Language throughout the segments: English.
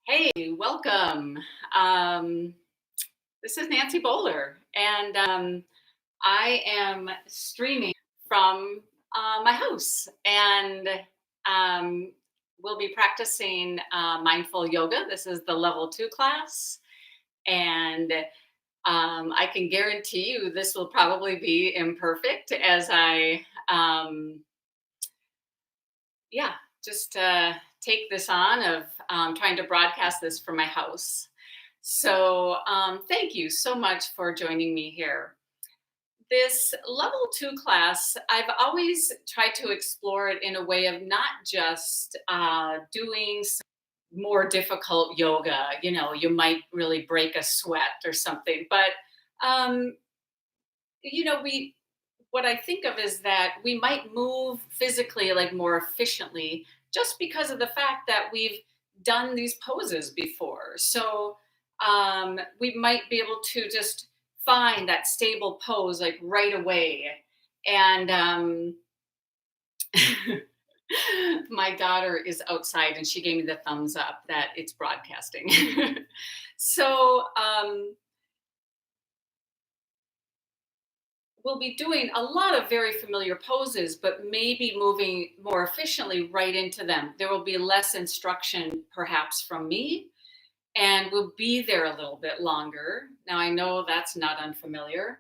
Hey, welcome. Um, this is Nancy Boler, and I am streaming from my house, and um, we'll be practicing mindful yoga. This is the level 2 class, and I can guarantee you this will probably be imperfect as um, yeah, just take this on of trying to broadcast this from my house. So, thank you so much for joining me here. This level 2 class, I've always tried to explore it in a way of not just doing some more difficult yoga. You might really break a sweat or something, but um, we what I think of is that we might move physically like more efficiently just because of the fact that we've done these poses before. So we might be able to just find that stable pose like right away. And my daughter is outside and she gave me the thumbs up that it's broadcasting. so we'll be doing a lot of very familiar poses, but maybe moving more efficiently right into them. There will be less instruction, perhaps, from me, and we'll be there a little bit longer. Now, I know that's not unfamiliar.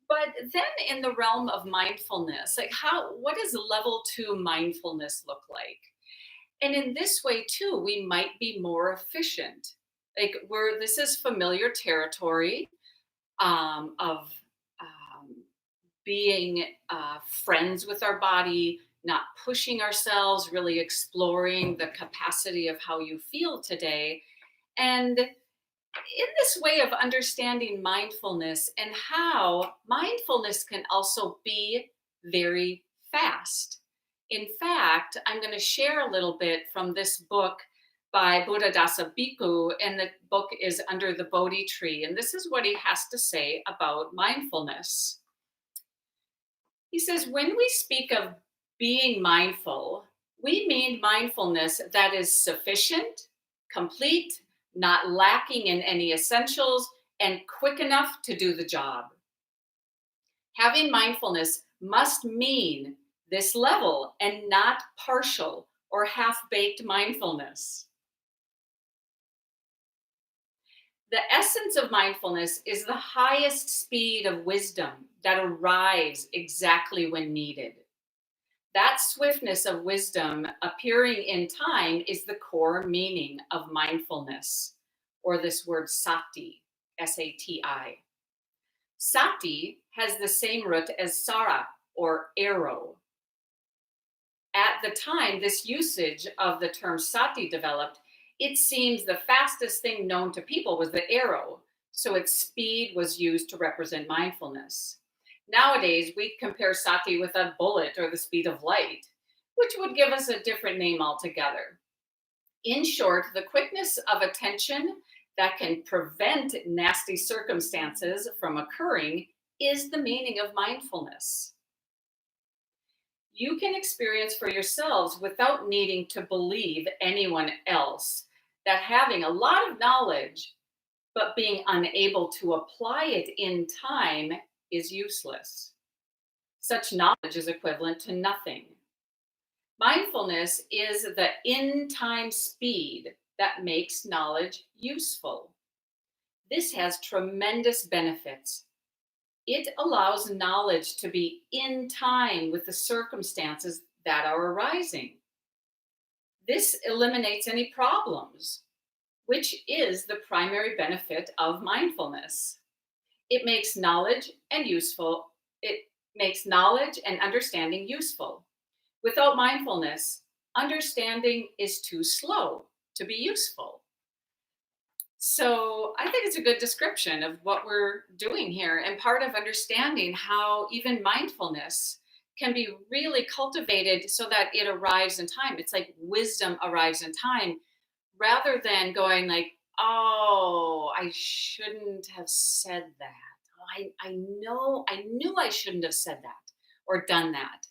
But then in the realm of mindfulness, like what does level 2 mindfulness look like? And in this way, too, we might be more efficient. Like this is familiar territory of being friends with our body, not pushing ourselves, really exploring the capacity of how you feel today. And in this way of understanding mindfulness and how mindfulness can also be very fast. In fact, I'm going to share a little bit from this book by Buddhadasa Bhikkhu, and the book is Under the Bodhi Tree. And this is what he has to say about mindfulness. He says, when we speak of being mindful, we mean mindfulness that is sufficient, complete, not lacking in any essentials, and quick enough to do the job. Having mindfulness must mean this level and not partial or half-baked mindfulness. The essence of mindfulness is the highest speed of wisdom that arrives exactly when needed. That swiftness of wisdom appearing in time is the core meaning of mindfulness, or this word sati, S-A-T-I. Sati has the same root as sara, or arrow. At the time this usage of the term sati developed, it seems the fastest thing known to people was the arrow, so its speed was used to represent mindfulness. Nowadays, we compare sati with a bullet or the speed of light, which would give us a different name altogether. In short, the quickness of attention that can prevent nasty circumstances from occurring is the meaning of mindfulness. You can experience for yourselves without needing to believe anyone else that having a lot of knowledge but being unable to apply it in time is useless. Such knowledge is equivalent to nothing. Mindfulness is the in time speed that makes knowledge useful. This has tremendous benefits. It allows knowledge to be in time with the circumstances that are arising. This eliminates any problems, which is the primary benefit of mindfulness. It makes knowledge and useful. It makes knowledge and understanding useful. Without mindfulness, understanding is too slow to be useful. So I think it's a good description of what we're doing here, and part of understanding how even mindfulness can be really cultivated so that it arrives in time. It's like wisdom arrives in time rather than going like, oh, I shouldn't have said that. Oh, I knew I shouldn't have said that or done that.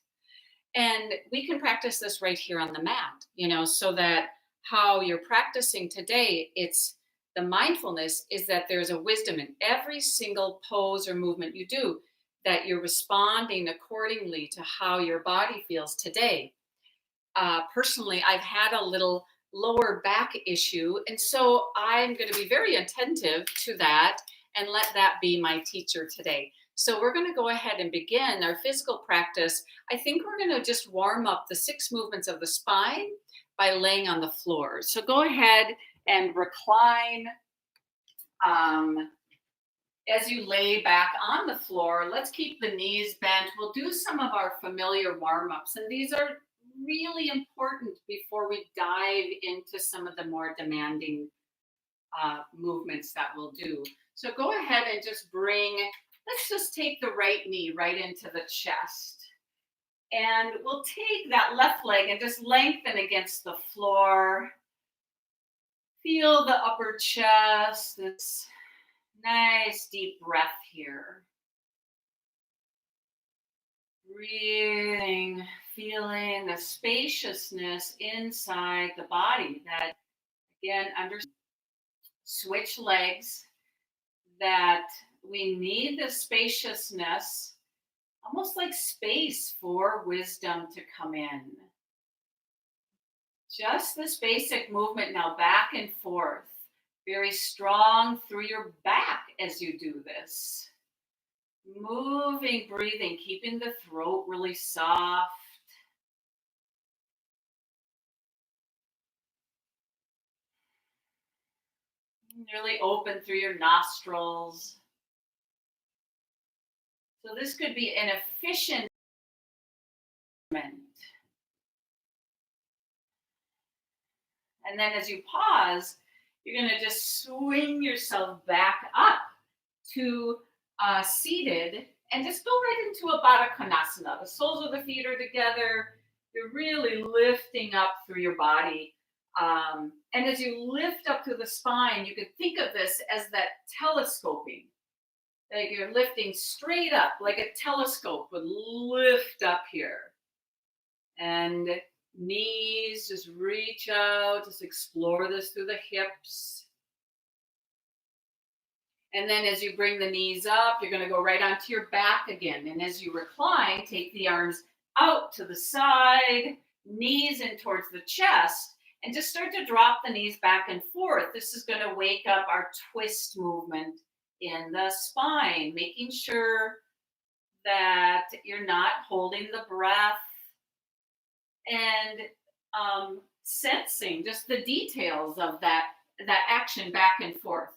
And we can practice this right here on the mat, so that how you're practicing today, it's the mindfulness is that there's a wisdom in every single pose or movement you do, that you're responding accordingly to how your body feels today. Personally, I've had a little lower back issue, and so I'm going to be very attentive to that and let that be my teacher today. So we're going to go ahead and begin our physical practice. I think we're going to just warm up the 6 movements of the spine by laying on the floor. So go ahead and recline. Um, as you lay back on the floor, let's keep the knees bent. We'll do some of our familiar warm-ups, and these are really important before we dive into some of the more demanding movements that we'll do. So go ahead and just let's just take the right knee right into the chest. And we'll take that left leg and just lengthen against the floor. Feel the upper chest, this nice deep breath here. Breathing, feeling the spaciousness inside the body. That again, switch legs, that we need the spaciousness, almost like space for wisdom to come in. Just this basic movement now, back and forth. Very strong through your back as you do this. Moving, breathing, keeping the throat really soft. Really open through your nostrils. So this could be an efficient movement. And then as you pause, you're going to just swing yourself back up to seated and just go right into a Baddha Konasana. The soles of the feet are together. You're really lifting up through your body. And as you lift up through the spine, you could think of this as that telescoping. Like you're lifting straight up, like a telescope would lift up here. And knees, just reach out, just explore this through the hips. And then as you bring the knees up, you're going to go right onto your back again. And as you recline, take the arms out to the side, knees in towards the chest, and just start to drop the knees back and forth. This is going to wake up our twist movement in the spine, making sure that you're not holding the breath, and sensing just the details of that action back and forth.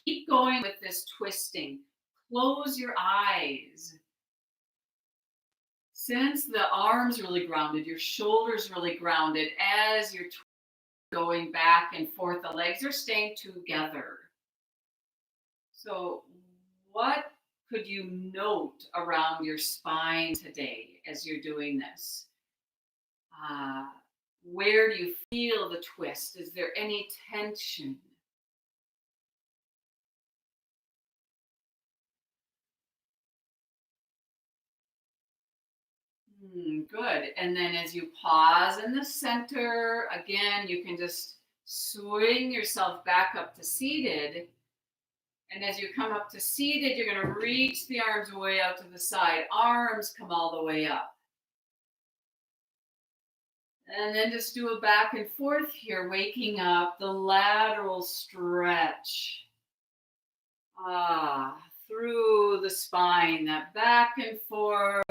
Keep going with this twisting. Close your eyes. Sense the arms really grounded, your shoulders really grounded as you're going back and forth. The legs are staying together. So what could you note around your spine today as you're doing this? Where do you feel the twist? Is there any tension? Good. And then as you pause in the center, again, you can just swing yourself back up to seated. And as you come up to seated, you're going to reach the arms way out to the side. Arms come all the way up. And then just do a back and forth here, waking up the lateral stretch. Through the spine, that back and forth.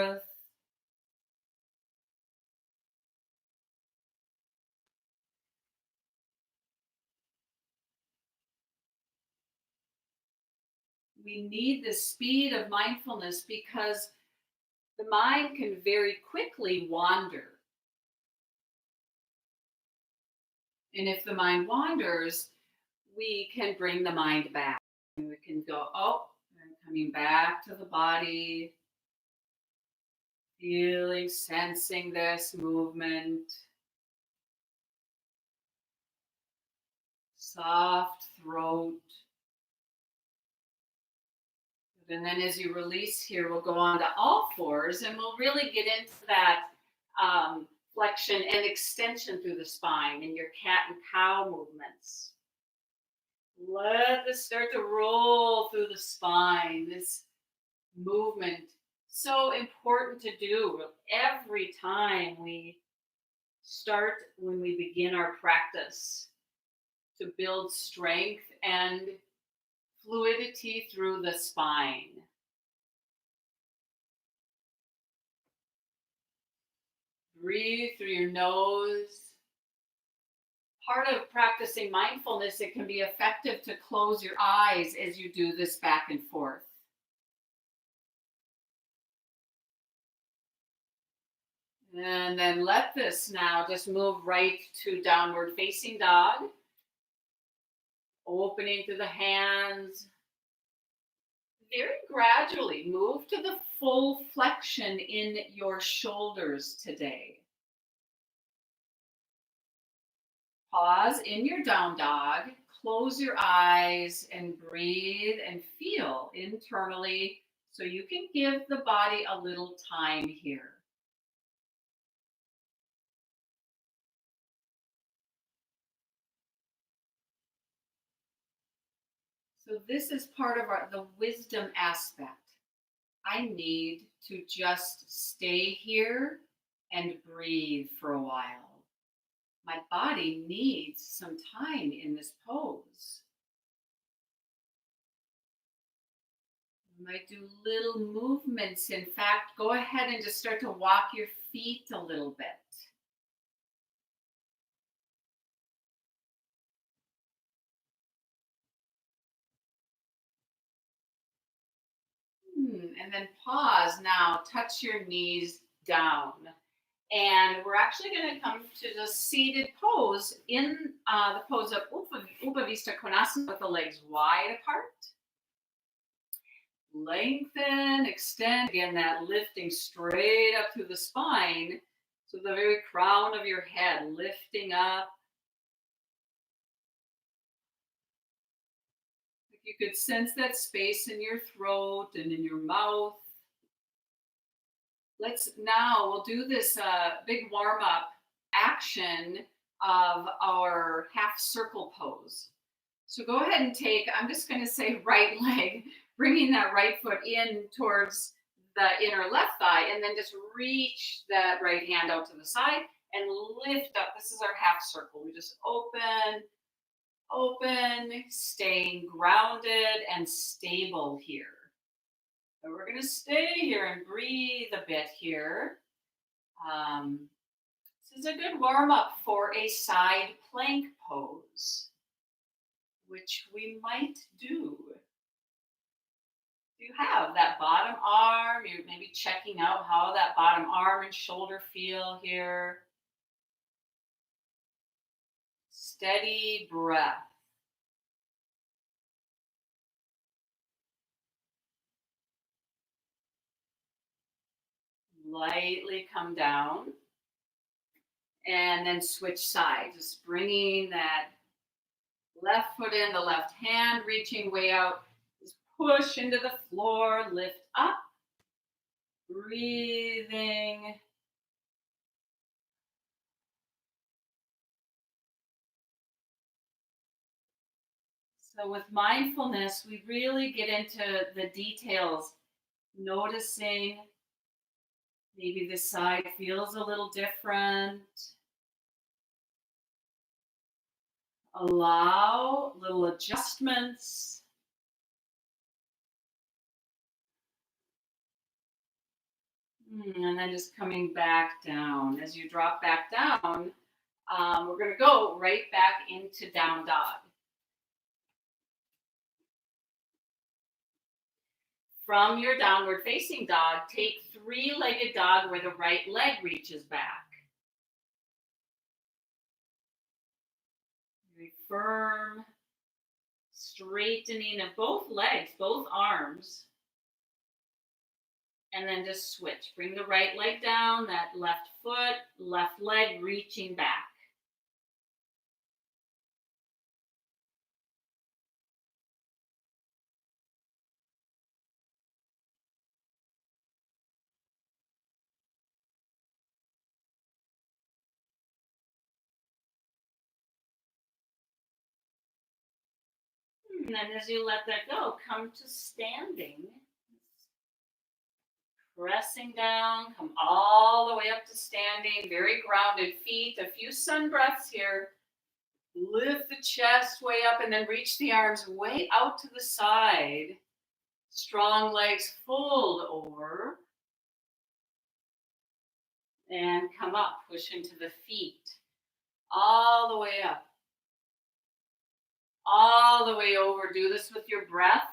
We need the speed of mindfulness because the mind can very quickly wander. And if the mind wanders, we can bring the mind back. And we can go, I'm coming back to the body, feeling, sensing this movement. Soft throat. And then as you release here, we'll go on to all fours and we'll really get into that flexion and extension through the spine in your cat and cow movements. Let this start to roll through the spine. This movement, so important to do every time we start, when we begin our practice, to build strength and fluidity through the spine. Breathe through your nose. Part of practicing mindfulness, it can be effective to close your eyes as you do this back and forth. And then let this now just move right to downward facing dog. Opening through the hands. Very gradually move to the full flexion in your shoulders today. Pause in your down dog, close your eyes and breathe and feel internally so you can give the body a little time here. So this is part of the wisdom aspect. I need to just stay here and breathe for a while. My body needs some time in this pose. You might do little movements. In fact, go ahead and just start to walk your feet a little bit. And then pause now, touch your knees down. And we're actually going to come to the seated pose in the pose of Upavista Konasana with the legs wide apart. Lengthen, extend, again, that lifting straight up through the spine. So the very crown of your head lifting up. You could sense that space in your throat and in your mouth. We'll do this big warm-up action of our half circle pose. So go ahead and I'm just going to say right leg, bringing that right foot in towards the inner left thigh, and then just reach that right hand out to the side and lift up. This is our half circle. We just open, staying grounded and stable here. And we're going to stay here and breathe a bit here. This is a good warm-up for a side plank pose, which we might do. You have that bottom arm, you're maybe checking out how that bottom arm and shoulder feel here. Steady breath. Lightly come down and then switch sides, just bringing that left foot in, the left hand reaching way out. Just push into the floor, lift up, breathing. So with mindfulness, we really get into the details, noticing maybe this side feels a little different. Allow little adjustments. And then just coming back down. As you drop back down, we're going to go right back into down dog. From your downward facing dog, take three-legged dog where the right leg reaches back. Very firm, straightening of both legs, both arms. And then just switch. Bring the right leg down, that left foot, left leg reaching back. And then as you let that go, come to standing. Pressing down, come all the way up to standing, very grounded feet. A few sun breaths here. Lift the chest way up and then reach the arms way out to the side. Strong legs fold over. And come up, push into the feet. All the way up. All the way over. Do this with your breath.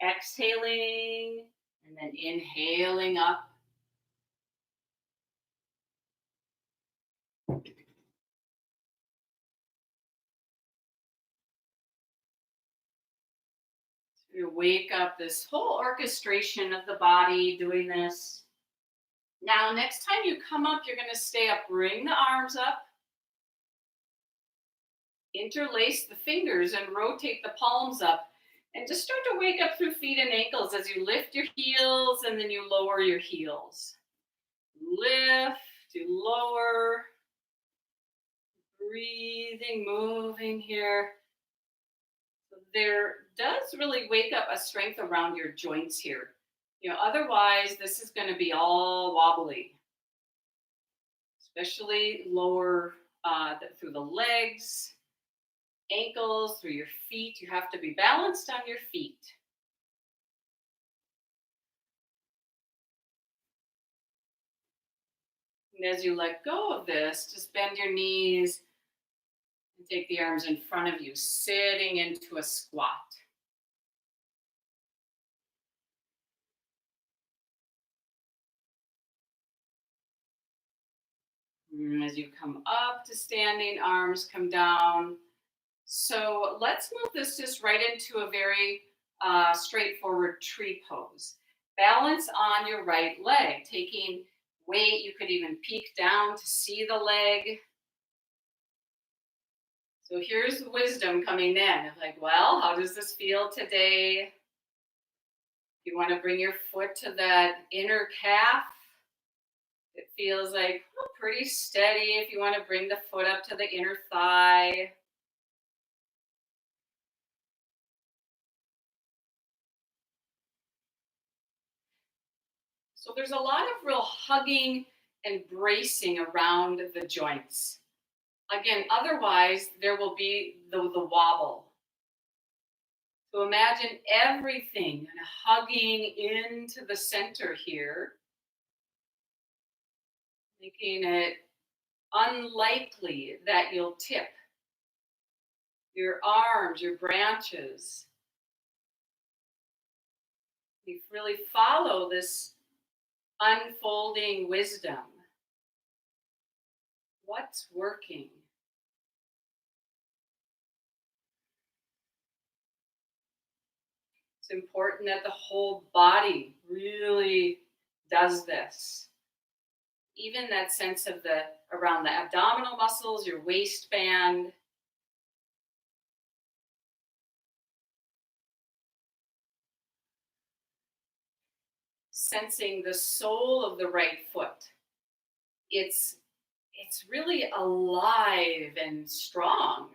Exhaling and then inhaling up. You wake up this whole orchestration of the body doing this. Now, next time you come up, you're going to stay up. Bring the arms up. Interlace the fingers and rotate the palms up. And just start to wake up through feet and ankles as you lift your heels and then you lower your heels. Lift, you lower. Breathing, moving here. There does really wake up a strength around your joints here. Otherwise, this is going to be all wobbly, especially lower through the legs, ankles, through your feet. You have to be balanced on your feet. And as you let go of this, just bend your knees and take the arms in front of you, sitting into a squat. And as you come up to standing, arms come down. So let's move this just right into a very straightforward tree pose. Balance on your right leg, taking weight. You could even peek down to see the leg. So here's wisdom coming in. Like, well, how does this feel today? You want to bring your foot to that inner calf. It feels like pretty steady. If you want to bring the foot up to the inner thigh. So there's a lot of real hugging and bracing around the joints. Again, otherwise there will be the wobble. So imagine everything hugging into the center here, making it unlikely that you'll tip. Your arms, your branches. You really follow this unfolding wisdom. What's working? It's important that the whole body really does this. Even that sense of around the abdominal muscles, your waistband. Sensing the sole of the right foot. It's really alive and strong.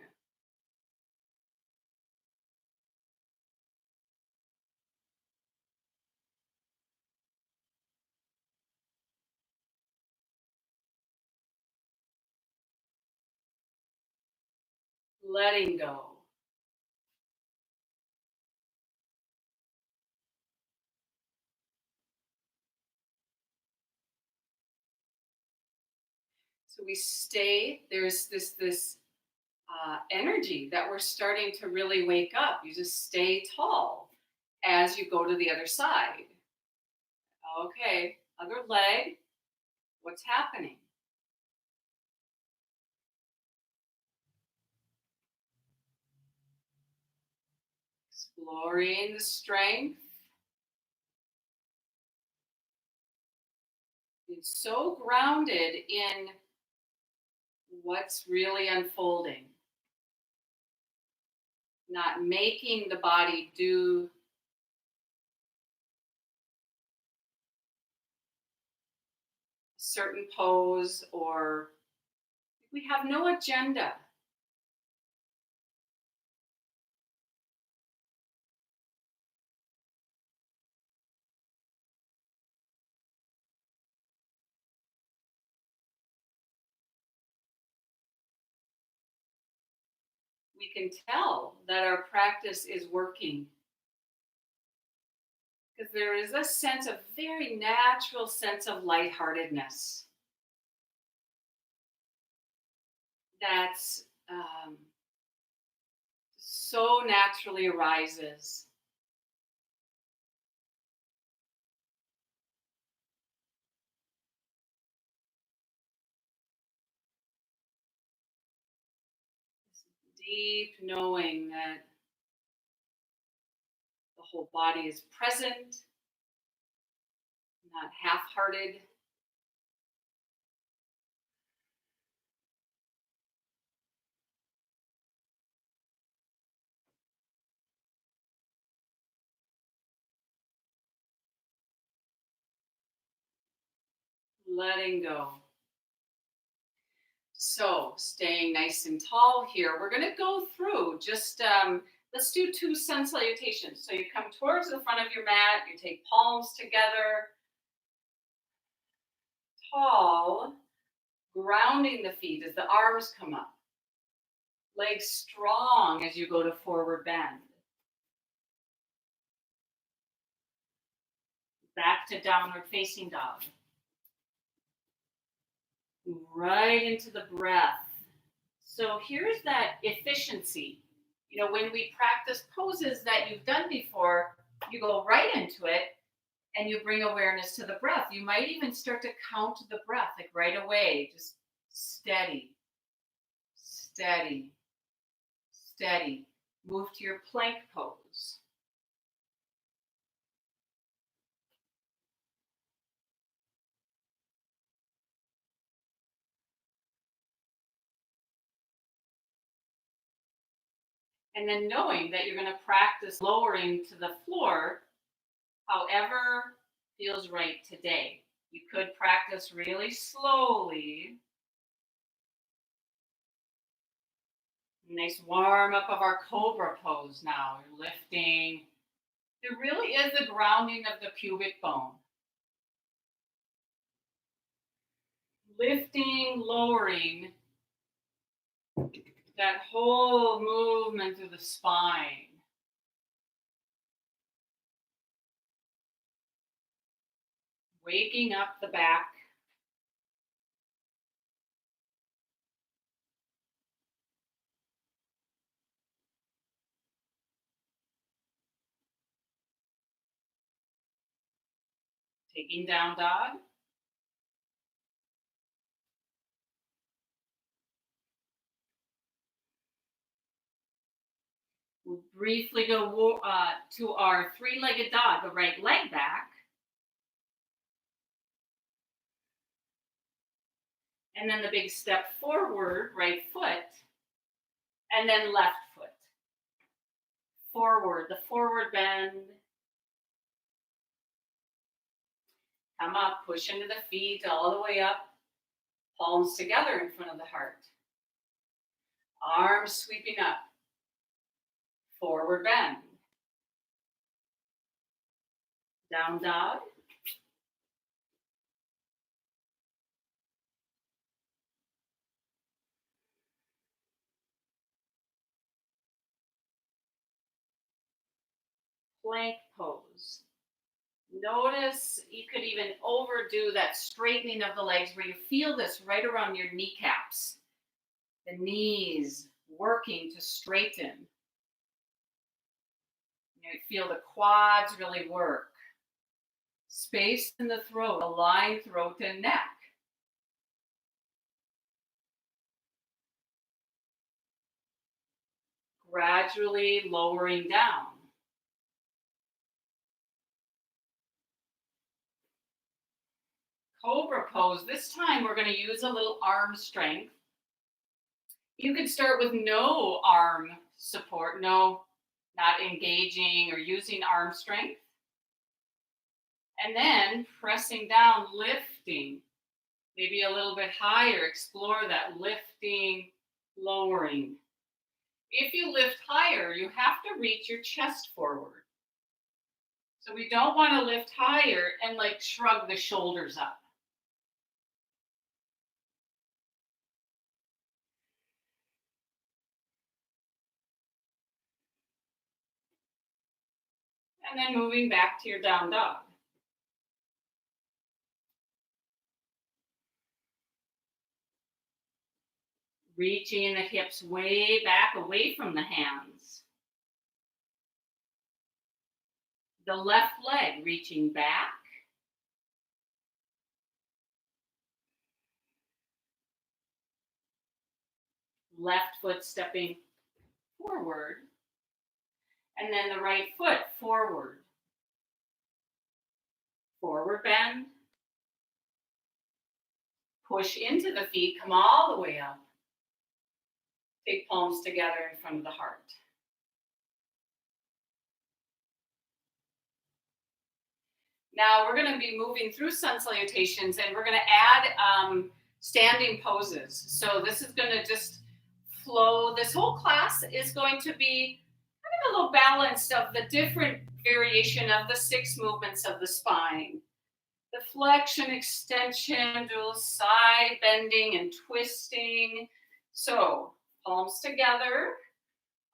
Letting go. So we stay, there's this energy that we're starting to really wake up. You just stay tall as you go to the other side. Okay, other leg, what's happening? Exploring the strength. Being so grounded in what's really unfolding. Not making the body do a certain pose, or we have no agenda. we can tell that our practice is working because there is a sense of very natural sense of lightheartedness that's so naturally arises. This deep knowing that the whole body is present, not half-hearted. Letting go. So, staying nice and tall here. We're going to go through just, let's do two sun salutations. So, you come towards the front of your mat, you take palms together, tall, grounding the feet as the arms come up, legs strong as you go to forward bend. Back to downward facing dog. Right into the breath. So here's that efficiency. You know, when we practice poses that you've done before, you go right into it and you bring awareness to the breath. You might even start to count the breath like right away, just steady, steady, steady. Move to your plank pose. And then knowing that you're going to practice lowering to the floor, however feels right today. You could practice really slowly. Nice warm up of our cobra pose now. You're lifting. There really is the grounding of the pubic bone. Lifting, lowering, that whole movement through the spine. Waking up the back. Taking down dog. We'll briefly go to our three-legged dog, the right leg back. And then the big step forward, right foot. And then left foot. Forward, the forward bend. Come up, push into the feet all the way up. Palms together in front of the heart. Arms sweeping up. Forward bend. Down dog. Plank pose. Notice you could even overdo that straightening of the legs where you feel this right around your kneecaps. The knees working to straighten. You feel the quads really work. Space in the throat, align throat and neck. Gradually lowering down. Cobra pose. This time we're going to use a little arm strength. You could start with no arm support, no, not engaging or using arm strength. And then pressing down, lifting, maybe a little bit higher. Explore that lifting, lowering. If you lift higher, you have to reach your chest forward. So we don't want to lift higher and like shrug the shoulders up. And then moving back to your down dog. Reaching the hips way back away from the hands. The left leg reaching back. Left foot stepping forward. And then the right foot forward. Forward bend. Push into the feet, come all the way up. Take palms together in front of the heart. Now we're going to be moving through sun salutations and we're going to add standing poses. So this is going to just flow. This whole class is going to be kind of a little balanced of the different variation of the 6 movements of the spine. The flexion, extension, dual side bending and twisting. So palms together,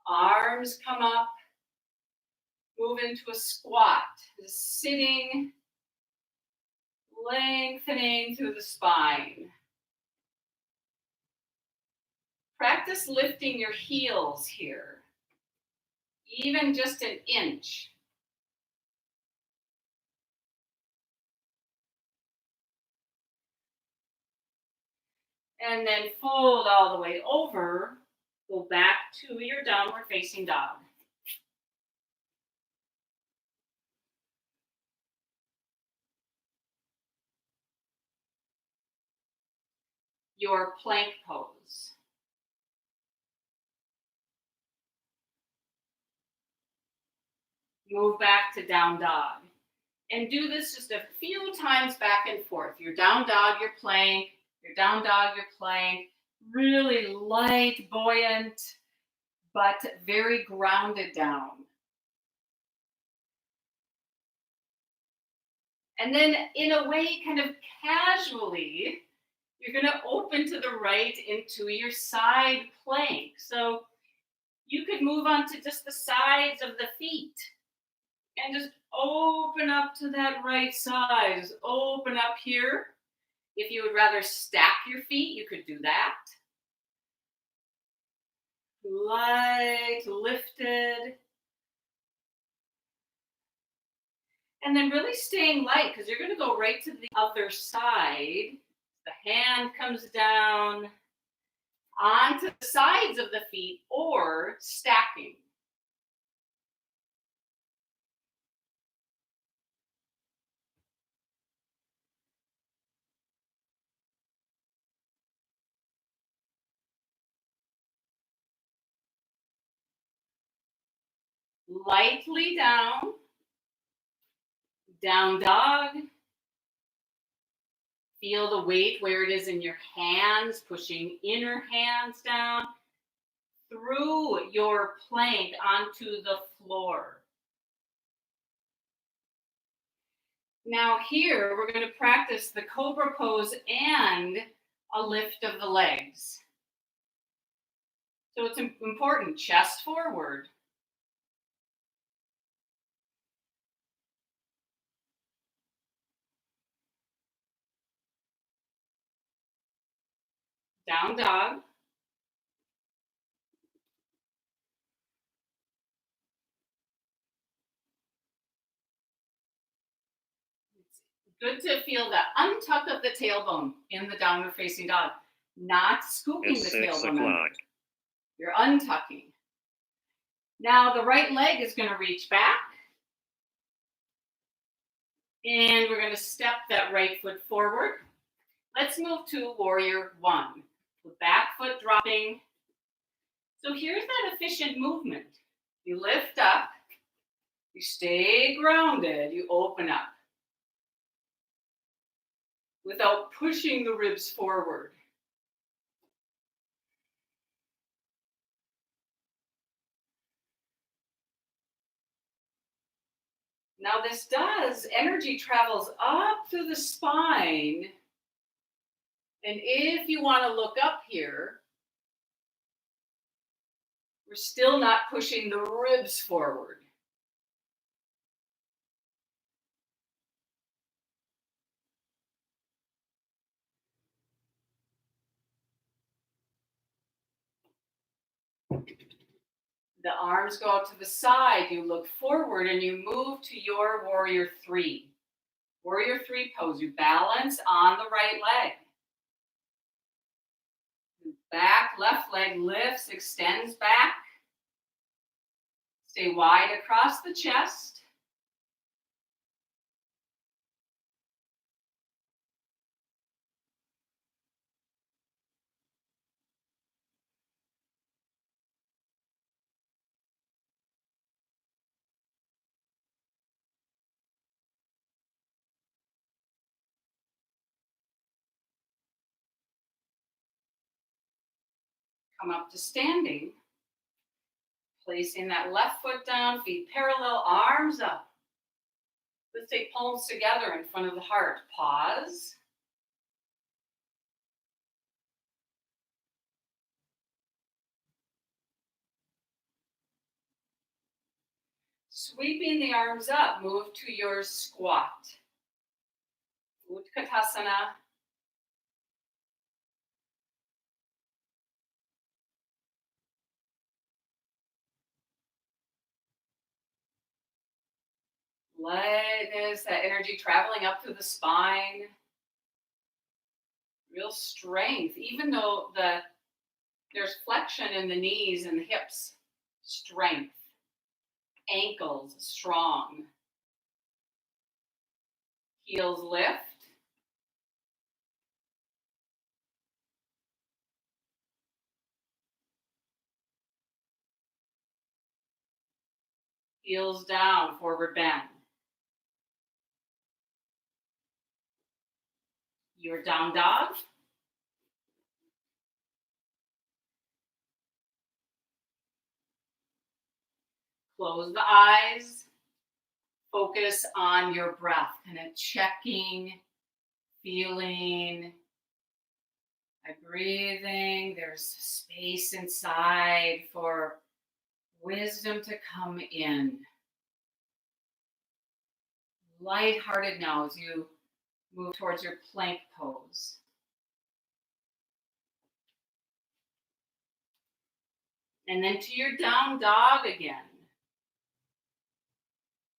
arms come up, move into a squat, just sitting, lengthening through the spine. Practice lifting your heels here, even just an inch. And then fold all the way over, go back to your downward facing dog. Your plank pose. Move back to down dog. And do this just a few times back and forth. Your down dog, your plank, your down dog, your plank. Really light, buoyant, but very grounded down. And then in a way, kind of casually, you're going to open to the right into your side plank. So you could move on to just the sides of the feet and just open up to that right side. Just open up here. If you would rather stack your feet, you could do that. Light, lifted. And then really staying light because you're going to go right to the other side. The hand comes down onto the sides of the feet or stacking. Lightly down, down dog. Feel the weight where it is in your hands, pushing inner hands down through your plank onto the floor. Now here, we're going to practice the cobra pose and a lift of the legs. So it's important, chest forward. Down dog. Good to feel the untuck of the tailbone in the downward facing dog, not scooping the tailbone under. You're untucking. Now the right leg is going to reach back. And we're going to step that right foot forward. Let's move to warrior 1. The back foot dropping. So here's that efficient movement. You lift up. You stay grounded. You open up. Without pushing the ribs forward. Now this energy travels up through the spine. And if you want to look up here, we're still not pushing the ribs forward. The arms go out to the side. You look forward and you move to your warrior three. Warrior three pose. You balance on the right leg. Back, left leg lifts, extends back. Stay wide across the chest. Come up to standing. Placing that left foot down, feet parallel, arms up. Let's take palms together in front of the heart. Pause. Sweeping the arms up, move to your squat. Utkatasana. Lightness, that energy traveling up through the spine. Real strength, even though there's flexion in the knees and the hips. Strength. Ankles strong. Heels lift. Heels down, forward bend. Your down dog. Close the eyes. Focus on your breath, kind of checking, feeling, by breathing. There's space inside for wisdom to come in. Lighthearted now as you move towards your plank pose. And then to your down dog again.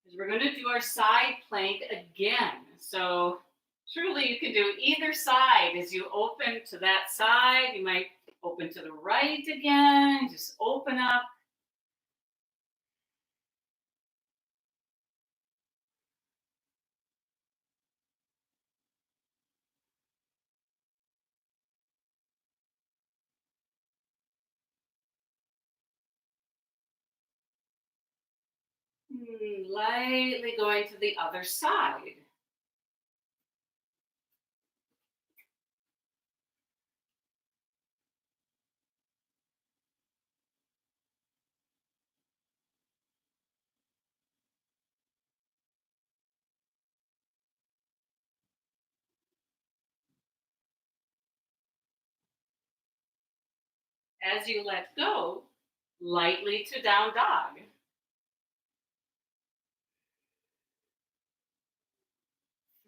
Because we're going to do our side plank again. So truly you can do either side. As you open to that side, you might open to the right again. Just open up. Lightly going to the other side. As you let go, lightly to down dog.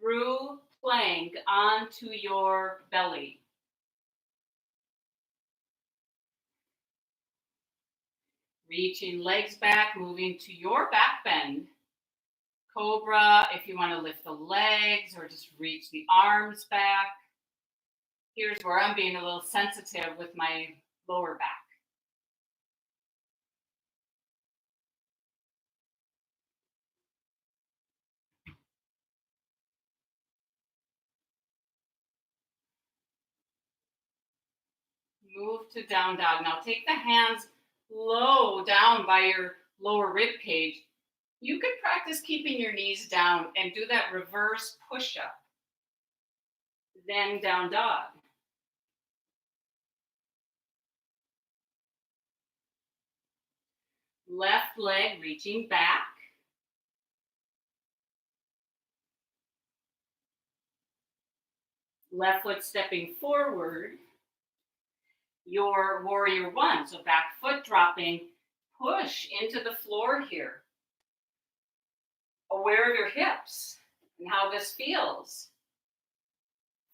Through plank onto your belly. Reaching legs back, moving to your back bend. Cobra, if you want to lift the legs or just reach the arms back. Here's where I'm being a little sensitive with my lower back. Move to down dog. Now take the hands low down by your lower rib cage. You could practice keeping your knees down and do that reverse push-up. Then down dog. Left leg reaching back. Left foot stepping forward. Your warrior one, so back foot dropping, push into the floor here. Aware of your hips and how this feels.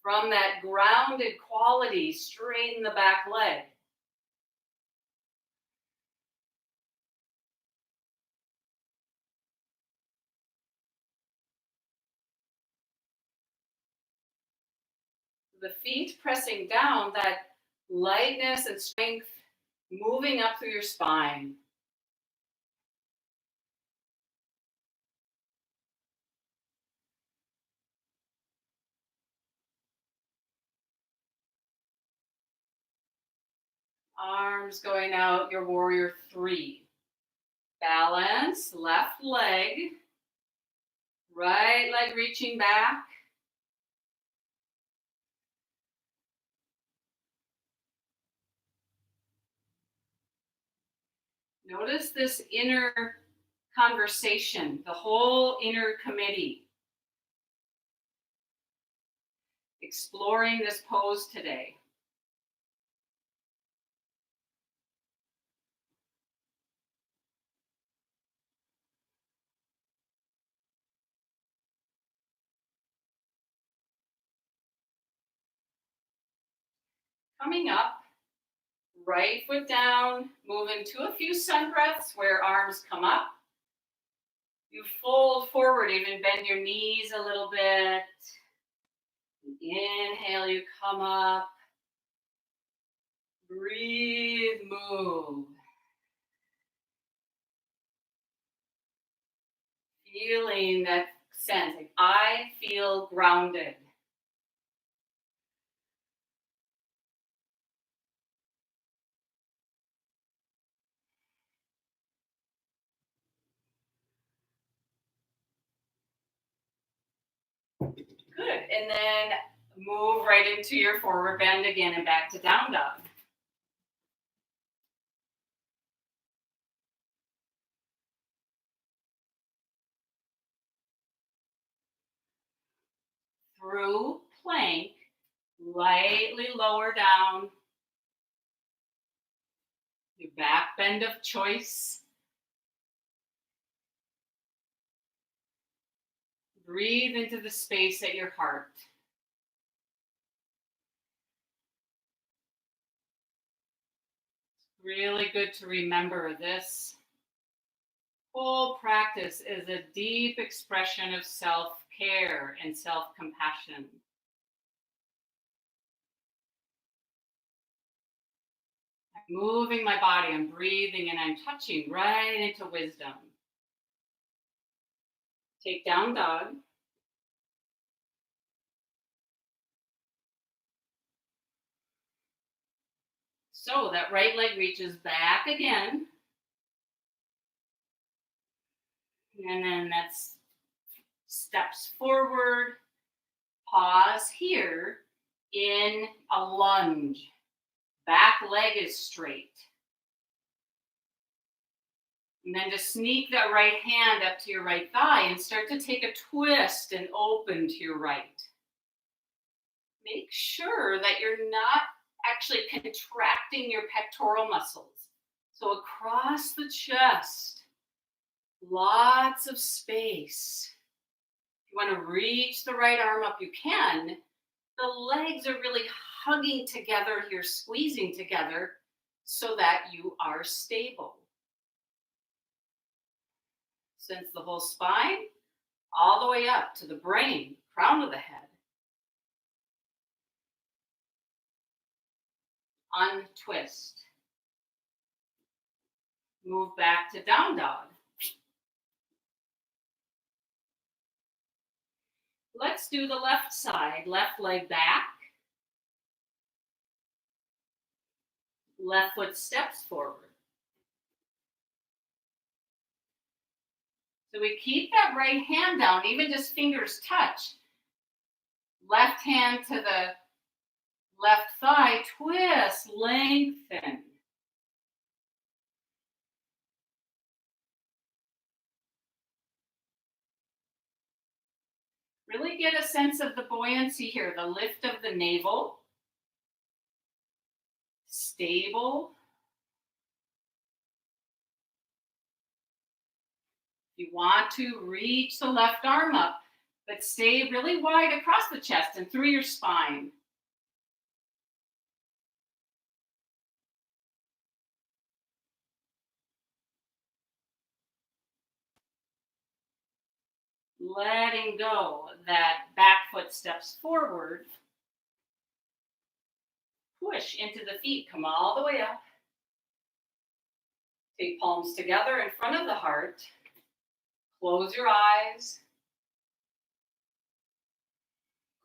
From that grounded quality, straighten the back leg. The feet pressing down, that lightness and strength moving up through your spine. Arms going out, your warrior three. Balance, left leg, right leg reaching back. Notice this inner conversation, the whole inner committee, exploring this pose today. Coming up, right foot down, move into a few sun breaths where arms come up. You fold forward, even bend your knees a little bit. Inhale, you come up. Breathe, move. Feeling that sense, like I feel grounded. Good. And then move right into your forward bend again and back to down dog. Through plank, lightly lower down. Your back bend of choice. Breathe into the space at your heart. It's really good to remember this whole practice is a deep expression of self-care and self-compassion. I'm moving my body, I'm breathing, and I'm touching right into wisdom. Take down dog. So that right leg reaches back again. And then that's steps forward. Pause here in a lunge. Back leg is straight. And then just sneak that right hand up to your right thigh and start to take a twist and open to your right. Make sure that you're not actually contracting your pectoral muscles. So across the chest, lots of space. If you want to reach the right arm up, you can. The legs are really hugging together here, squeezing together so that you are stable. Sense the whole spine all the way up to the brain, crown of the head. Untwist. Move back to down dog. Let's do the left side. Left leg back. Left foot steps forward. So we keep that right hand down, even just fingers touch. Left hand to the left thigh, twist, lengthen. Really get a sense of the buoyancy here, the lift of the navel. Stable. You want to reach the left arm up, but stay really wide across the chest and through your spine. Letting go, that back foot steps forward. push into the feet. Come all the way up. Take palms together in front of the heart. Close your eyes.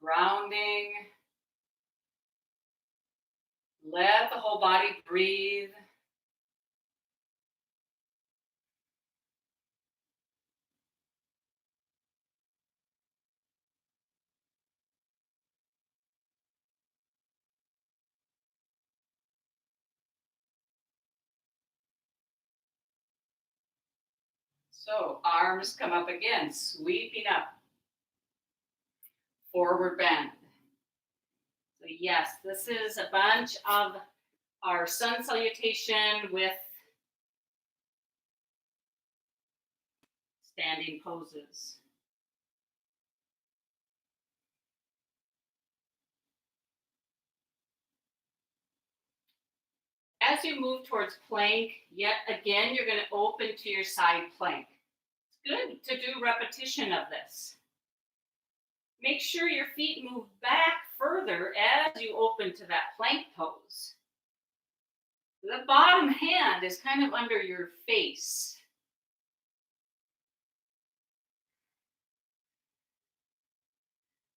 Grounding. Let the whole body breathe. So arms come up again, sweeping up. Forward bend. So yes, this is a bunch of our sun salutation with standing poses. As you move towards plank, yet again, you're going to open to your side plank. It's good to do repetition of this. Make sure your feet move back further as you open to that plank pose. The bottom hand is kind of under your face.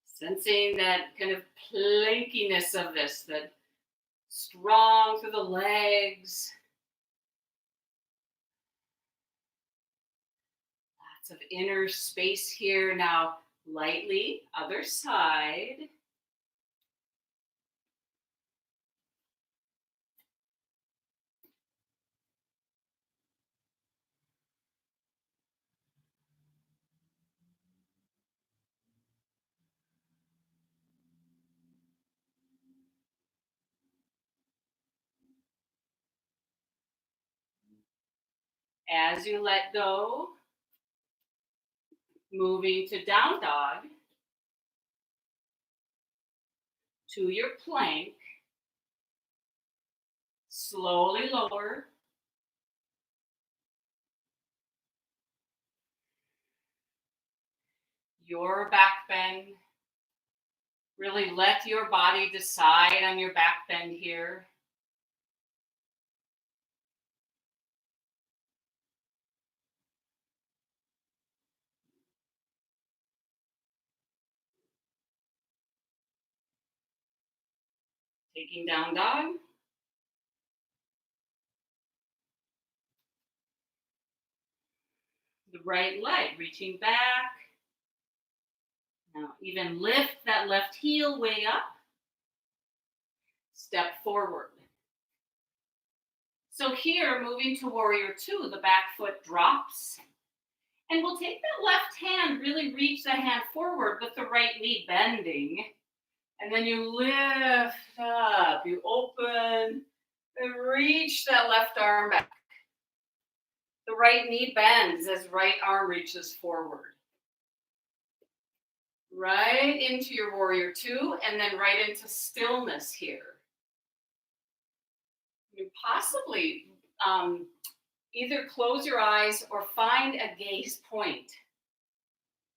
Sensing that kind of plankiness of this, that strong through the legs. Lots of inner space here. Now, lightly, other side. As you let go, moving to down dog, to your plank, slowly lower. Your back bend. Really let your body decide on your back bend here. Taking down dog. The right leg reaching back. Now even lift that left heel way up. Step forward. So here, moving to warrior two, the back foot drops. And we'll take that left hand, really reach that hand forward with the right knee bending. And then you lift up, you open, and reach that left arm back. The right knee bends as right arm reaches forward. Right into your warrior two, and then right into stillness here. You possibly either close your eyes or find a gaze point.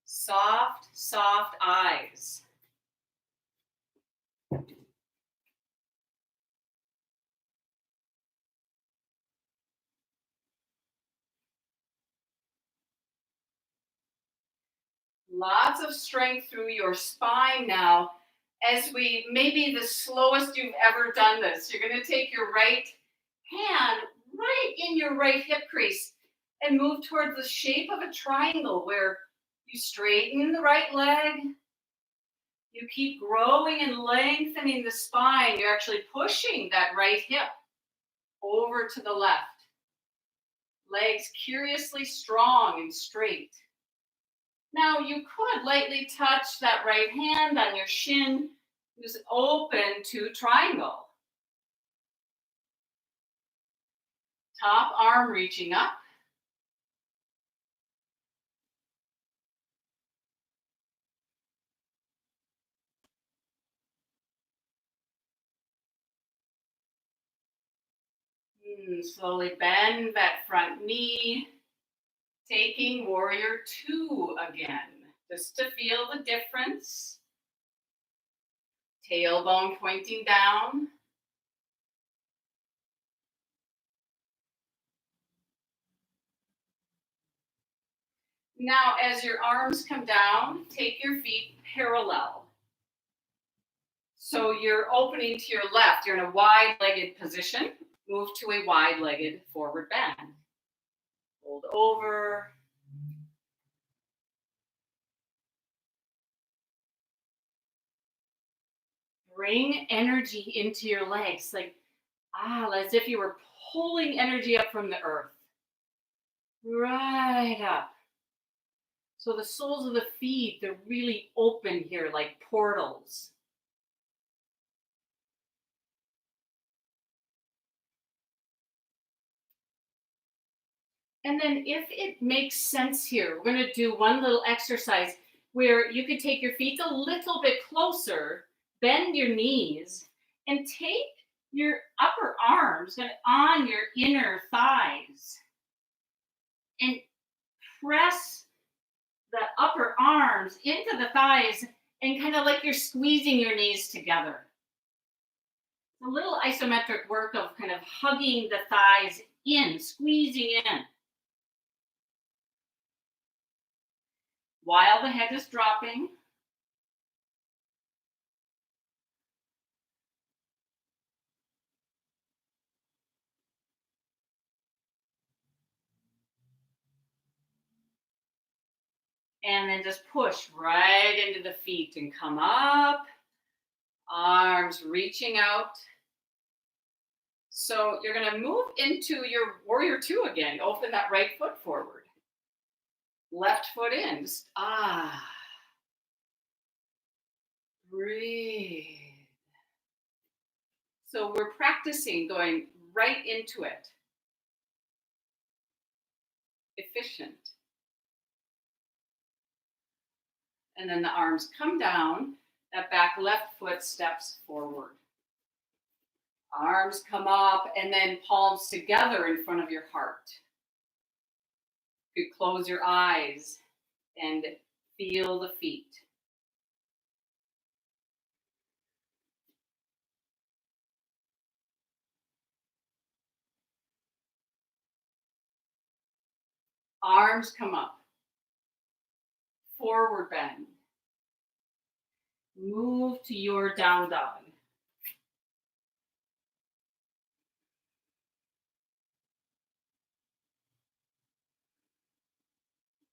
Soft, soft eyes. Lots of strength through your spine now. As we, maybe the slowest you've ever done this, you're going to take your right hand right in your right hip crease and move towards the shape of a triangle where you straighten the right leg. You keep growing and lengthening the spine. You're actually pushing that right hip over to the left. Legs curiously strong and straight. Now you could lightly touch that right hand on your shin, just open to triangle. Top arm reaching up. Slowly bend that front knee. Taking warrior two again, just to feel the difference. Tailbone pointing down. Now, as your arms come down, take your feet parallel. So you're opening to your left. You're in a wide-legged position. Move to a wide-legged forward bend. Fold over. Bring energy into your legs, like as if you were pulling energy up from the earth. Right up. So the soles of the feet, they're really open here, like portals. And then if it makes sense here, we're going to do one little exercise where you could take your feet a little bit closer, bend your knees, and take your upper arms on your inner thighs and press the upper arms into the thighs and kind of like you're squeezing your knees together. A little isometric work of kind of hugging the thighs in, squeezing in. While the head is dropping. And then just push right into the feet and come up. Arms reaching out. So you're going to move into your warrior two again. Open that right foot forward. Left foot in. Just breathe. So we're practicing going right into it. Efficient. And then the arms come down. That back left foot steps forward. Arms come up and then palms together in front of your heart. You could close your eyes and feel the feet. Arms come up. Forward bend. Move to your down dog.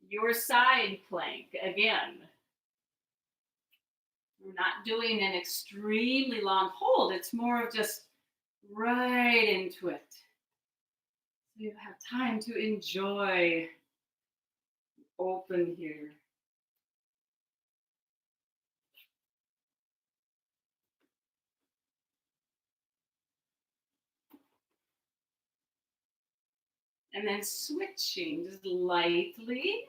Your side plank again. We're not doing an extremely long hold. It's more of just right into it. So you have time to enjoy. Open here. And then switching just lightly.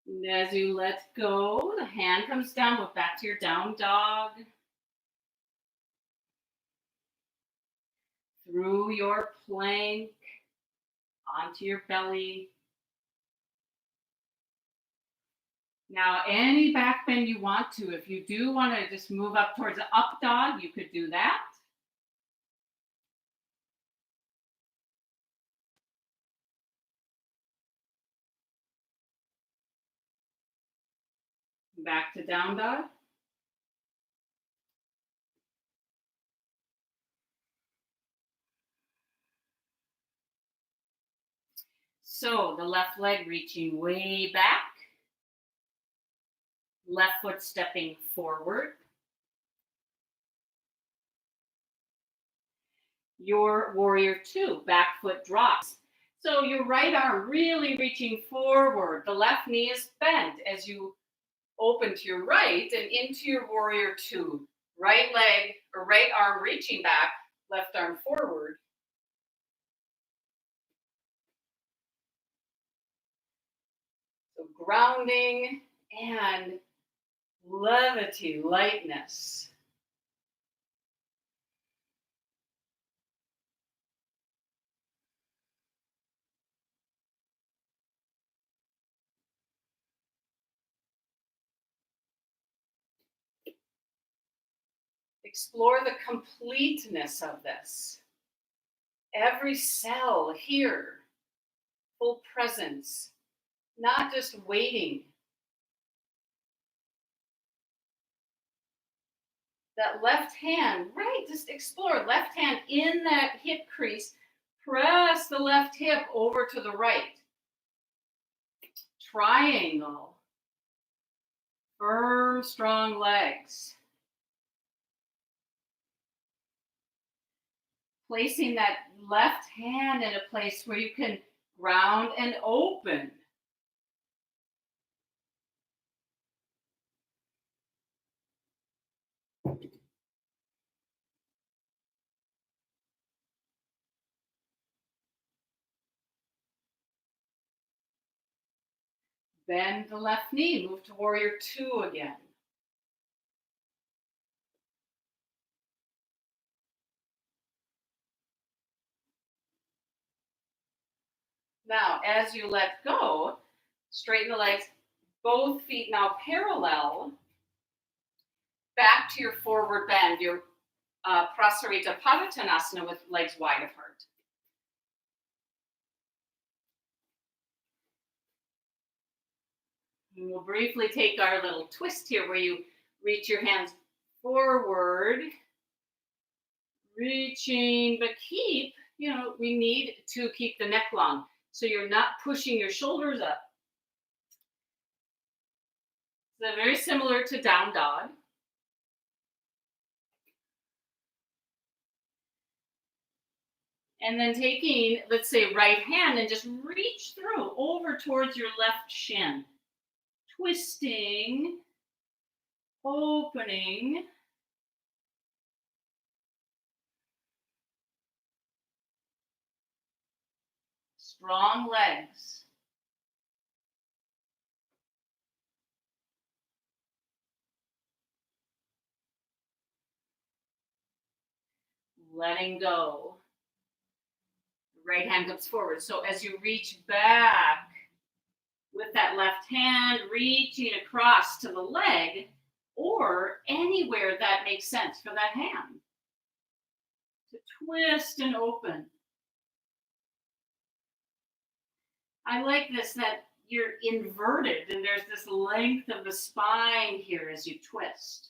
And as you let go, the hand comes down, go back to your down dog. Through your plank, onto your belly. Now, any back bend you want to. If you do want to just move up towards the up dog, you could do that. Back to down dog. So the left leg reaching way back. Left foot stepping forward. Your warrior two, back foot drops. So your right arm really reaching forward. The left knee is bent as you open to your right and into your warrior two. Right leg or right arm reaching back, left arm forward. So grounding and levity, lightness. Explore the completeness of this. Every cell here, full presence, not just waiting. That left hand, right, just explore. Left hand in that hip crease, press the left hip over to the right. Triangle. Firm, strong legs. Placing that left hand in a place where you can ground and open. Bend the left knee, move to warrior two again. Now, as you let go, straighten the legs, both feet now parallel, back to your forward bend, your Prasarita Padottanasana with legs wide apart. And we'll briefly take our little twist here where you reach your hands forward, reaching, but keep, we need to keep the neck long. So you're not pushing your shoulders up. So very similar to down dog. And then taking, let's say, right hand and just reach through over towards your left shin. Twisting, opening. Strong legs. Letting go. Right hand comes forward. So as you reach back with that left hand, reaching across to the leg or anywhere that makes sense for that hand. To twist and open. I like this, that you're inverted and there's this length of the spine here as you twist.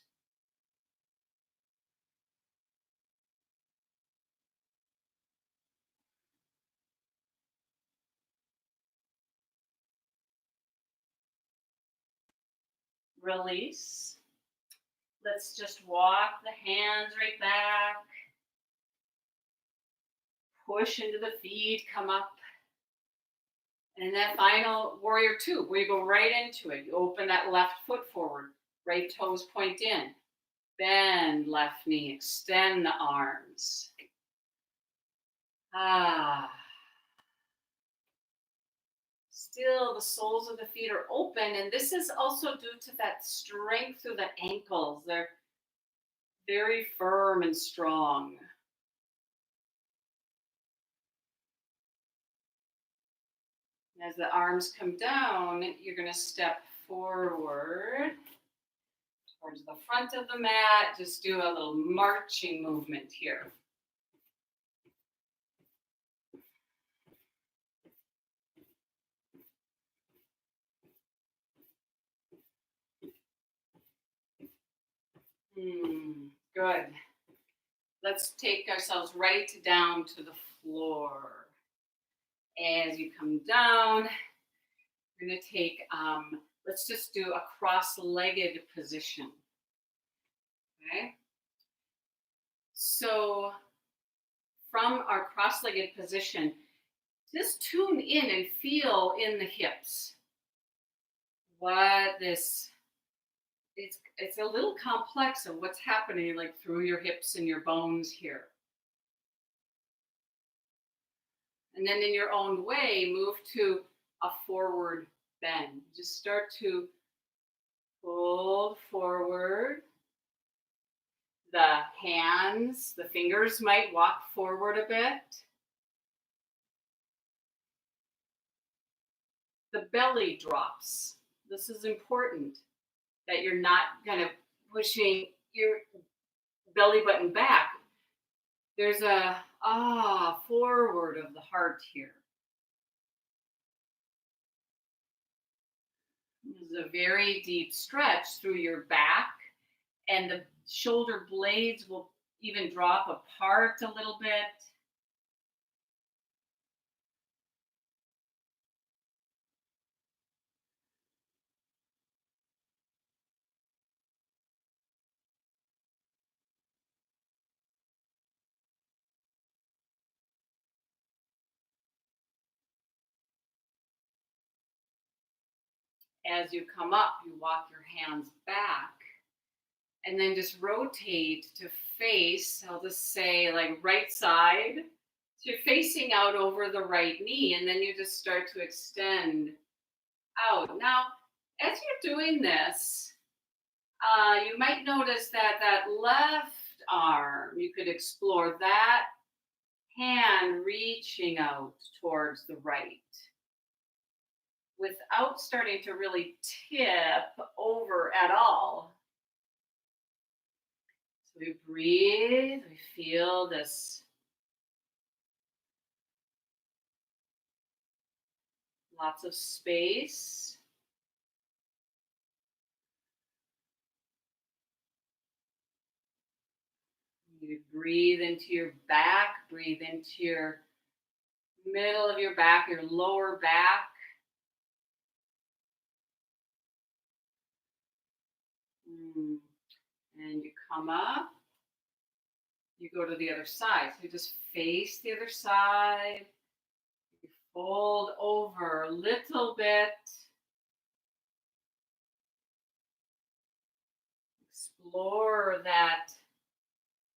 Release. Let's just walk the hands right back. Push into the feet, come up. And that final warrior two, where you go right into it. You open that left foot forward, right toes point in. Bend left knee, extend the arms. Still, the soles of the feet are open, and this is also due to that strength through the ankles. They're very firm and strong. As the arms come down, you're going to step forward towards the front of the mat. Just do a little marching movement here. Good. Let's take ourselves right down to the floor. As you come down, we're going to take, let's just do a cross-legged position. Okay. So from our cross-legged position, just tune in and feel in the hips. What this, it's a little complex of what's happening like through your hips and your bones here. And then in your own way, move to a forward bend. Just start to fold forward. The hands, the fingers might walk forward a bit. The belly drops. This is important, that you're not kind of pushing your belly button back, there's a forward of the heart here. This is a very deep stretch through your back, and the shoulder blades will even drop apart a little bit. As you come up, you walk your hands back and then just rotate to face, I'll just say like right side. So you're facing out over the right knee, and then you just start to extend out. Now, as you're doing this, you might notice that that left arm, you could explore that hand reaching out towards the right without starting to really tip over at all. So we breathe, we feel this lots of space. You breathe into your back, breathe into your middle of your back, your lower back. And you come up, you go to the other side. So you just face the other side, you fold over a little bit, explore that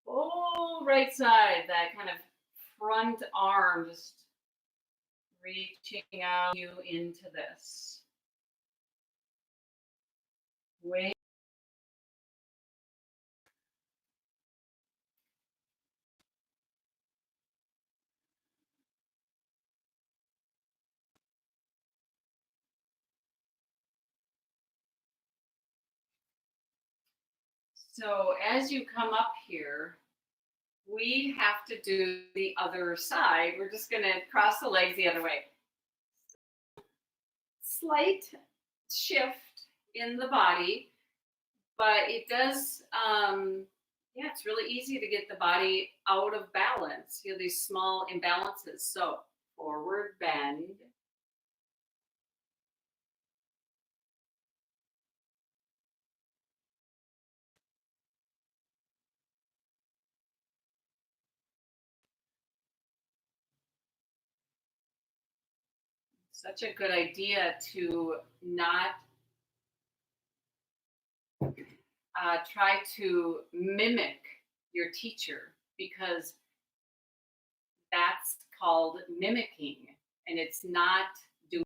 whole right side, that kind of front arm, just reaching out you into this. Wait. So as you come up here, we have to do the other side. We're just going to cross the legs the other way. Slight shift in the body, but it does, yeah, it's really easy to get the body out of balance. You know, these small imbalances. So forward bend. Such a good idea to not try to mimic your teacher, because that's called mimicking, and it's not doing.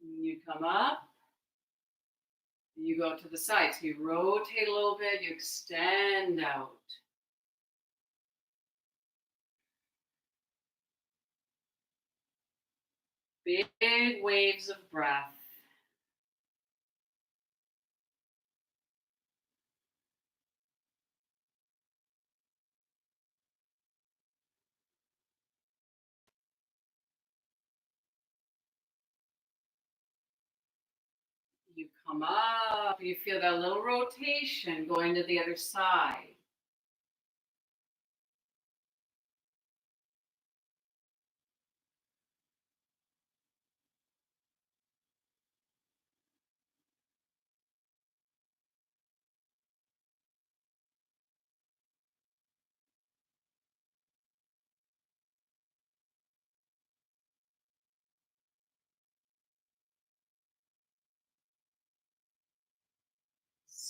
You come up, you go to the side. So you rotate a little bit, you extend out. Big waves of breath. You come up, you feel that little rotation going to the other side.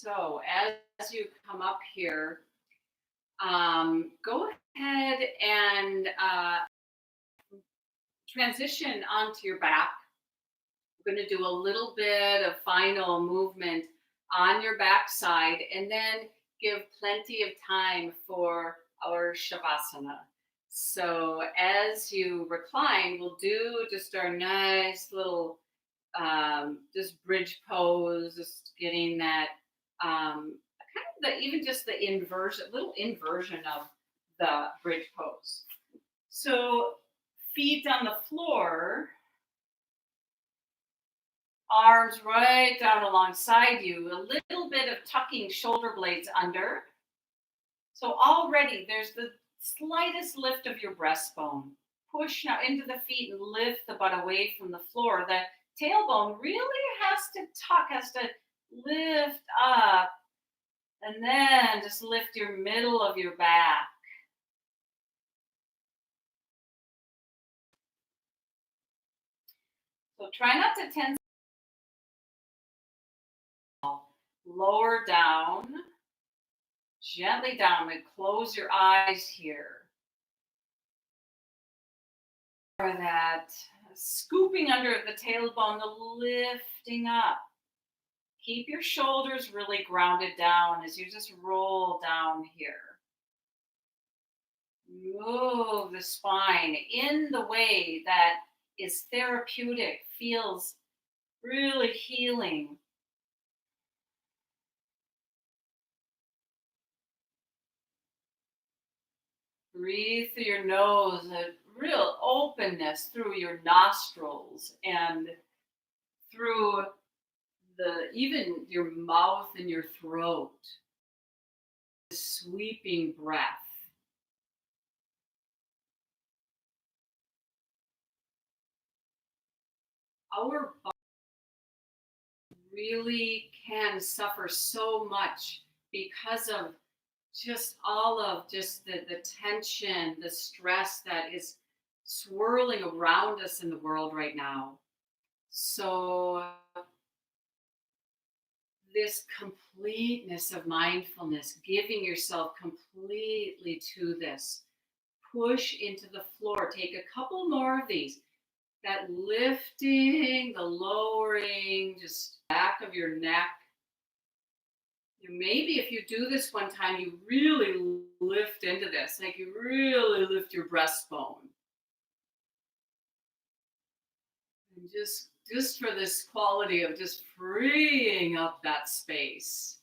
So as you come up here, go ahead and transition onto your back. We're going to do a little bit of final movement on your back side, and then give plenty of time for our Shavasana. So as you recline, we'll do just our nice little just bridge pose, just getting that kind of the even just the inversion, little inversion of the bridge pose. So feet on the floor, arms right down alongside you, a little bit of tucking shoulder blades under. So already there's the slightest lift of your breastbone. Push now into the feet and lift the butt away from the floor. The tailbone really has to tuck, has to lift up, and then just lift your middle of your back. So try not to tense, lower down, gently down, and close your eyes here. For that scooping under the tailbone, the lifting up. Keep your shoulders really grounded down as you just roll down here. Move the spine in the way that is therapeutic, feels really healing. Breathe through your nose, a real openness through your nostrils and through the even your mouth and your throat. Sweeping breath. Our body really can suffer so much because of just all of just the tension, the stress that is swirling around us in the world right now. So this completeness of mindfulness, giving yourself completely to this, push into the floor. Take a couple more of these. That lifting, the lowering, just back of your neck. Maybe if you do this one time, you really lift into this, like you really lift your breastbone. And just for this quality of just freeing up that space.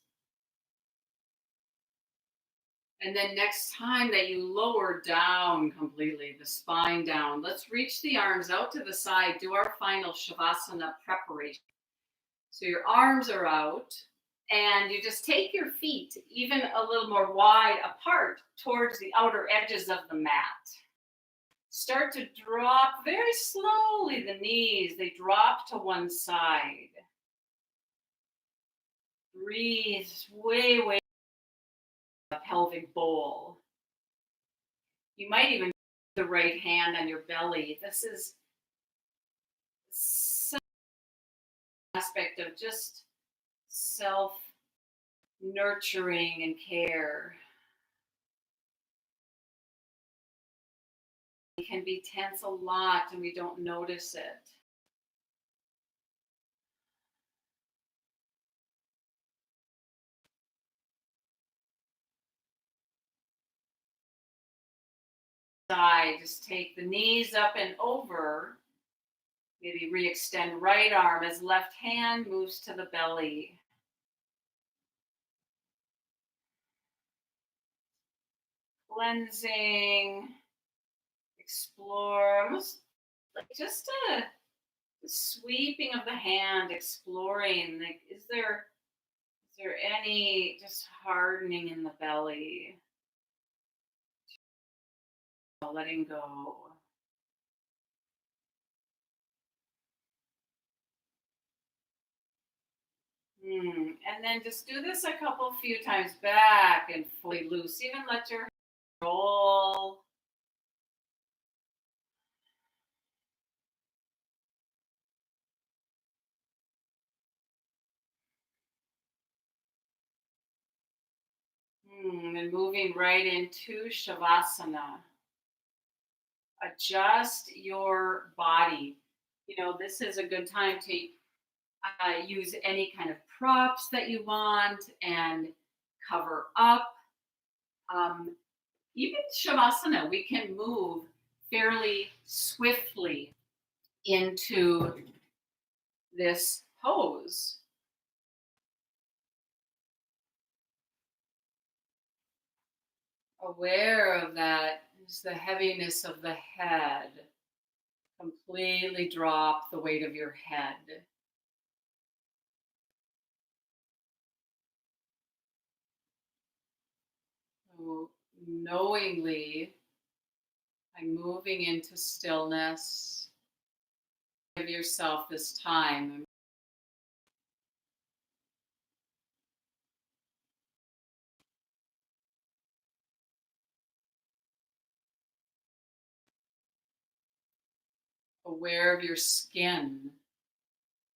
And then next time that you lower down completely, the spine down, let's reach the arms out to the side, do our final Shavasana preparation. So your arms are out, and you just take your feet even a little more wide apart towards the outer edges of the mat. Start to drop very slowly the knees, they drop to one side. Breathe way, way a pelvic bowl. You might even put the right hand on your belly. This is some aspect of just self nurturing and care. We can be tense a lot and we don't notice it. Side, just take the knees up and over. Maybe re-extend right arm as left hand moves to the belly. Cleansing, explore, almost like just a sweeping of the hand, exploring. Like, is there any just hardening in the belly? Letting go. And then just do this a few times back and fully loose. Even let your roll. And moving right into Shavasana. Adjust your body. This is a good time to use any kind of props that you want and cover up. Um, Even Shavasana, we can move fairly swiftly into this pose. Aware of that is the heaviness of the head. Completely drop the weight of your head. So knowingly, I'm moving into stillness. Give yourself this time. Aware of your skin.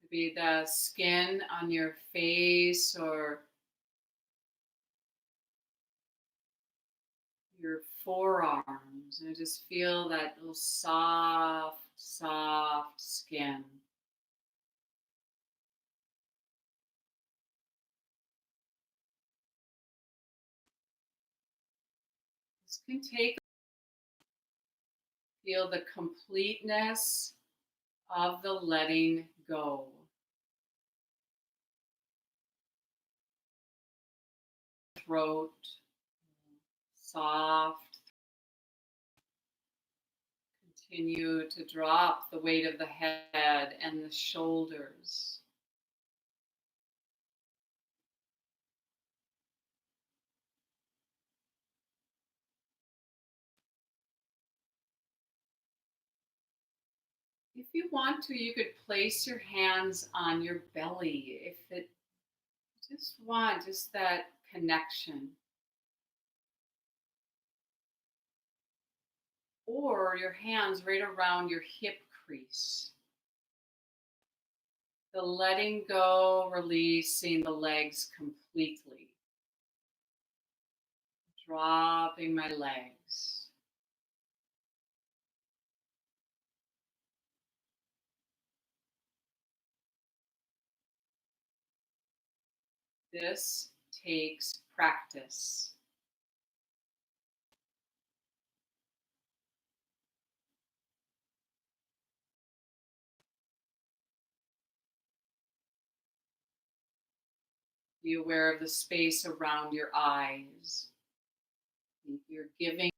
Maybe the skin on your face or your forearms. And just feel that little soft, soft skin. This can take, feel the completeness of the letting go. Throat, soft. Continue to drop the weight of the head and the shoulders. If you want to, you could place your hands on your belly if it just want just that connection. Or your hands right around your hip crease. The letting go, releasing the legs completely. Dropping my legs. This takes practice. Be aware of the space around your eyes. You're giving,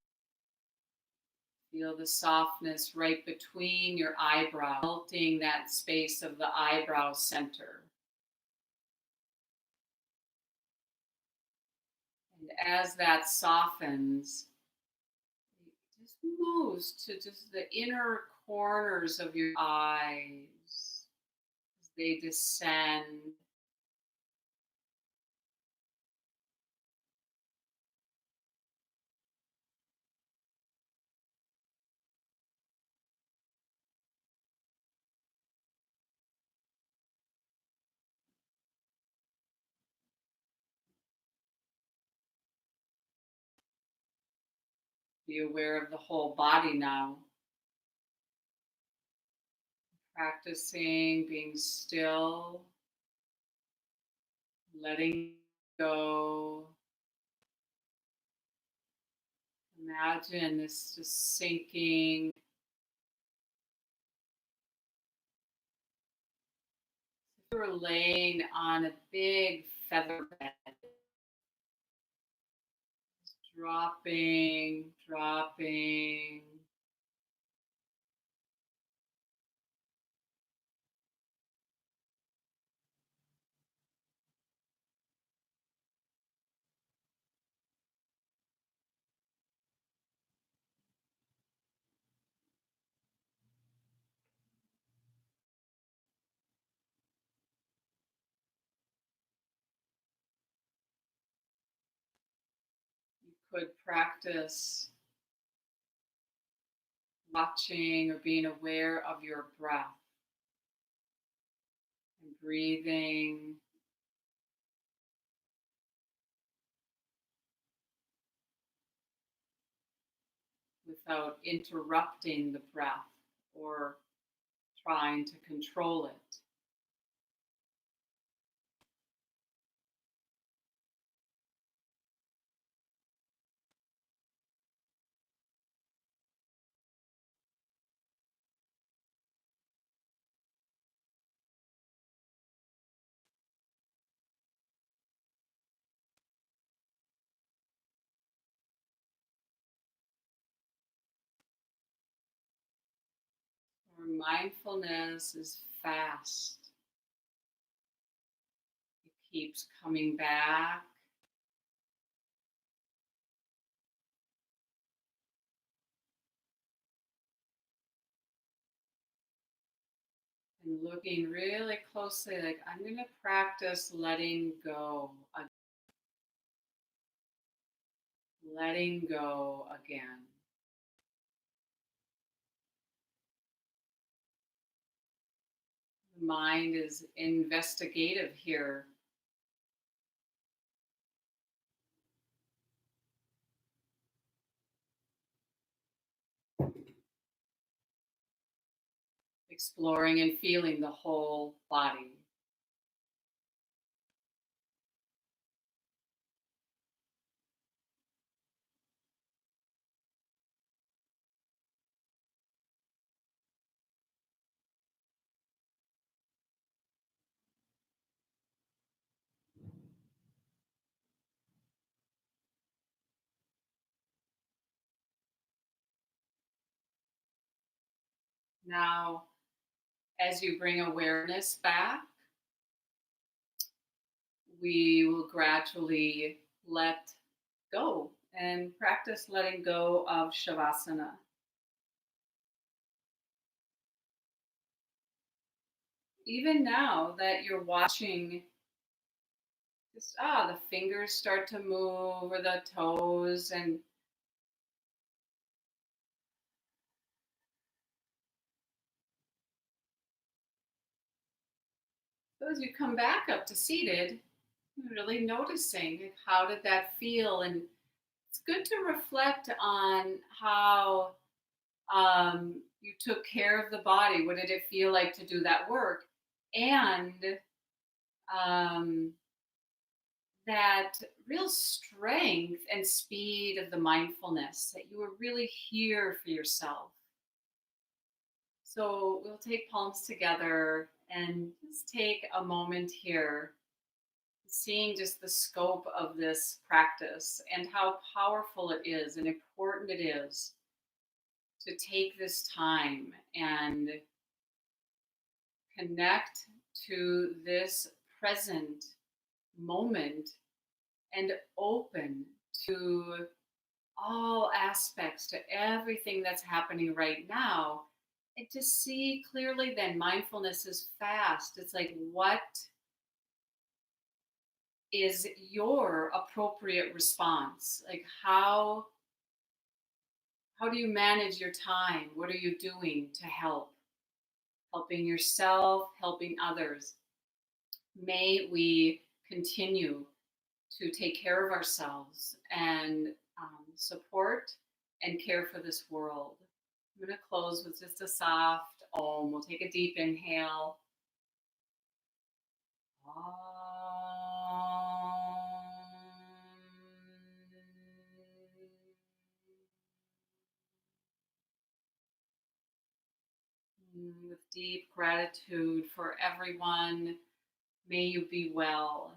feel the softness right between your eyebrows, melting that space of the eyebrow center. And as that softens, it just moves to just the inner corners of your eyes as they descend. Be aware of the whole body now. Practicing being still, letting go. Imagine this just sinking. If you were laying on a big feather bed, dropping, dropping. You could practice watching or being aware of your breath and breathing. Without interrupting the breath or trying to control it. mindfulness is fast. It keeps coming back. And looking really closely, like I'm going to practice letting go, letting go again. The mind is investigative here. Exploring and feeling the whole body. Now, as you bring awareness back, we will gradually let go and practice letting go of Shavasana. Even now that you're watching, just the fingers start to move or the toes, and so as you come back up to seated, really noticing like, how did that feel, and it's good to reflect on how you took care of the body. What did it feel like to do that work? And um, that real strength and speed of the mindfulness, that you were really here for yourself. So we'll take palms together and just take a moment here, seeing just the scope of this practice and how powerful it is and important it is to take this time and connect to this present moment and open to all aspects, to everything that's happening right now. And to see clearly, then mindfulness is fast. It's like, what is your appropriate response? Like, how do you manage your time? What are you doing to help? Helping yourself, helping others. May we continue to take care of ourselves and support and care for this world. I'm going to close with just a soft Om. We'll take a deep inhale. With deep gratitude for everyone, may you be well.